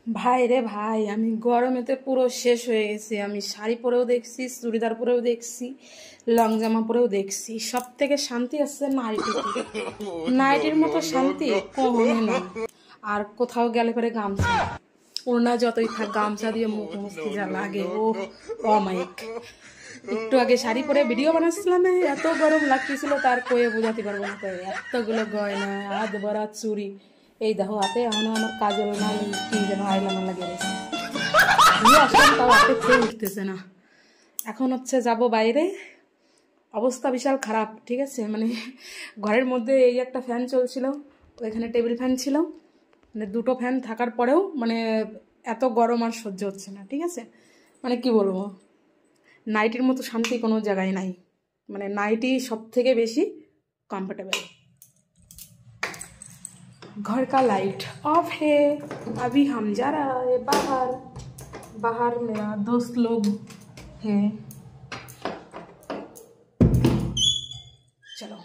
ভাই রে ভাই, আমি গরমেতে পুরো শেষ হয়ে গেছি। আমি শাড়ি পরেও দেখছি, চুড়িদার পরেও দেখছি, লং জামা পরেও দেখছি। সব থেকে শান্তি আসছে নাইটিতে। নাইটির মতো শান্তি কখনো না। আর কোথাও গেলে পরে গামছা, ওড়না যতই থাক গামছা দিয়ে মুখ মুছতে যা লাগে, ও অমায়িক। একটু আগে শাড়ি পরে ভিডিও বানাচ্ছিলাম, এত গরম লাগতেছিল তার কয়ে বোঝাতে পারবো না। তো এতগুলো গয়না, হাত ভরা চুড়ি, এই দেখো হাতে এখনো আমার কাজল না কি যেন আইলানা লাগিয়ে গেছে। দিয়ে আসলাম তাও হাতে খেয়ে উঠতেছে না। এখন হচ্ছে যাব বাইরে, অবস্থা বিশাল খারাপ। ঠিক আছে, মানে ঘরের মধ্যে এই একটা ফ্যান চলছিল, ওইখানে টেবিল ফ্যান ছিল, মানে দুটো ফ্যান থাকার পরেও মানে এত গরম আর সহ্য হচ্ছে না। ঠিক আছে, মানে কি বলবো, नाइटिर मतो शांति कोनो जगह नहीं। माने नाइटी सब थेके बेशी कम्फर्टेबल। घर का लाइट ऑफ है, अभी हम जा रहा है बाहर। बाहर मेरा दोस्त लोग हैं, चलो।